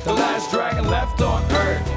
The last dragon left on Earth.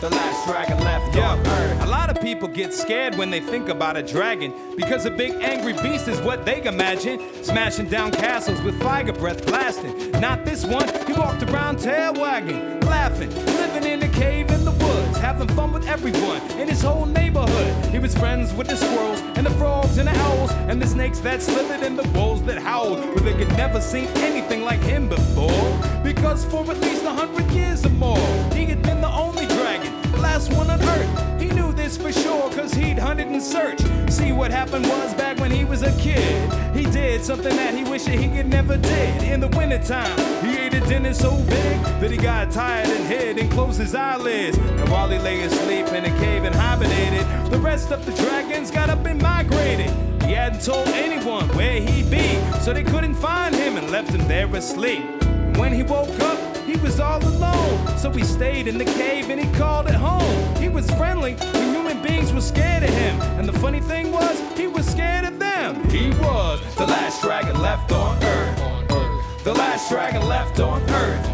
The last dragon left on Earth. A lot of people get scared when they think about a dragon, because a big angry beast is what they imagine, smashing down castles with fire breath blasting. Not this one, he walked around tail wagging, laughing, living in a cave in the woods, having fun with everyone in his whole neighborhood. He was friends with the squirrels and the frogs and the owls and the snakes that slithered and the wolves that howled, but they could never seen anything like him before, because for at least 100 years or more he had been the only dragon, the last one on Earth. He knew this for sure, cause he'd hunted and searched. See, what happened was, back when he was a kid, he did something that he wished he had never did. In the wintertime, he ate a dinner so big that he got tired and hid and closed his eyelids. And while he lay asleep in a cave and hibernated, the rest of the dragons got up and migrated. He hadn't told anyone where he'd be, so they couldn't find him and left him there asleep. And when he woke up, he was all alone, so he stayed in the cave and he called it home. He was friendly, the human beings were scared of him, and the funny thing was, he was scared of them. He was the last dragon left on Earth. The last dragon left on Earth.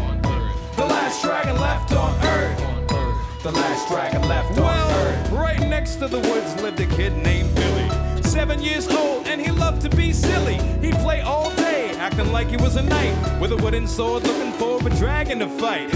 The last dragon left on Earth. The last dragon left on Earth. Right next to the woods lived a kid named Billy, 7 years old, and he loved to be silly. He'd play all day, acting like he was a knight with a wooden sword, looking for a dragon to fight.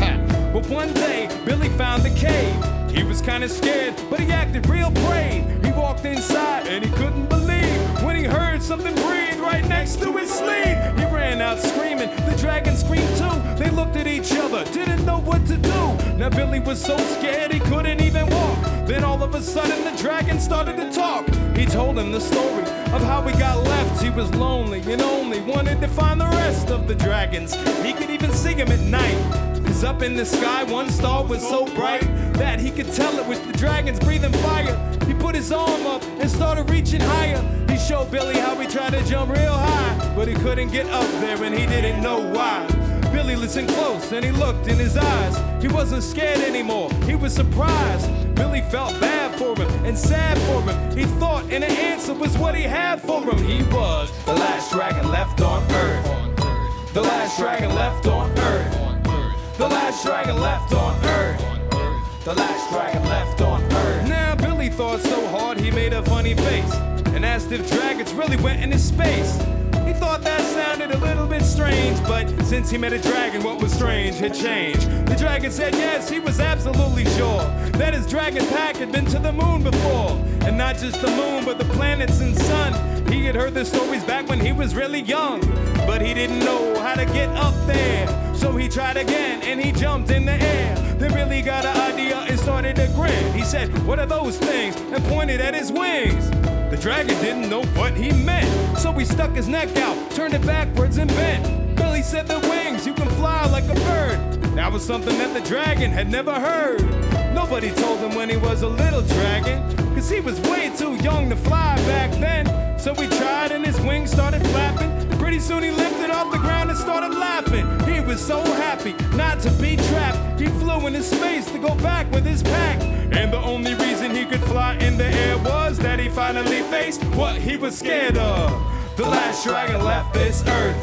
But one day, Billy found the cave. He was kinda scared, but he acted real brave. He walked inside and he couldn't believe when he heard something breathe right next to his sleeve. He ran out screaming, the dragon screamed too. They looked at each other, didn't know what to do. Now Billy was so scared he couldn't even walk. Then all of a sudden the dragon started to talk. He told him the story of how he got left. He was lonely and only wanted to find the rest of the dragons. He could even see him at night, 'cause up in the sky one star was so bright that he could tell it was the dragons breathing fire. He put his arm up and started reaching higher. He showed Billy how he tried to jump real high, but he couldn't get up there and he didn't know why. Billy listened close and he looked in his eyes. He wasn't scared anymore, he was surprised. Billy felt bad for him and sad for him. He thought and the answer was what he had for him. He was the last dragon left on Earth. The last dragon left on Earth. The last dragon left on Earth. The last dragon left on Earth. Now Billy thought so hard he made a funny face and asked if dragons really went into space. He thought that sounded a little bit strange, but since he met a dragon, what was strange had changed. The dragon said yes, he was absolutely sure that his dragon pack had been to the moon before. And not just the moon, but the planets and sun. He had heard the stories back when he was really young, but he didn't know how to get up there. So he tried again and he jumped in the air. Then Billy got an idea and started to grin. He said, "What are those things?" and pointed at his wings. The dragon didn't know what he meant, so he stuck his neck out, turned it backwards and bent. Billy said, "The wings, you can fly like a bird." That was something that the dragon had never heard. Nobody told him when he was a little dragon, 'cause he was way too young to fly back then. So he tried and his wings started flapping. Pretty soon he lifted off the ground and started laughing. He was so happy not to be trapped. He flew into space to go back with his pack. And the only reason he could fly in the air was that he finally faced what he was scared of. The last dragon left this Earth.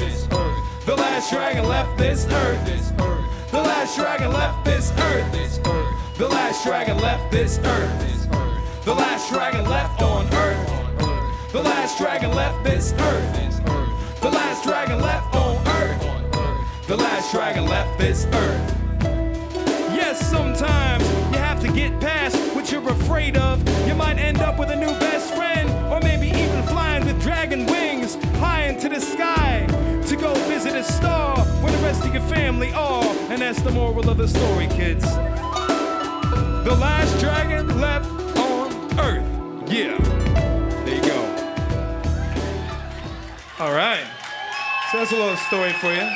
The last dragon left this Earth. The last dragon left this Earth. The last dragon left this Earth. The last dragon left on Earth. The last dragon left this Earth. The last dragon left on Earth. The last dragon left this Earth. Yes, sometimes you have to get past what you're afraid of. You might end up with a new best friend, or maybe even flying with dragon wings high into the sky to go visit a star where the rest of your family are. And that's the moral of the story, kids. The last dragon left on Earth. Yeah, there you go. All right, so that's a little story for you.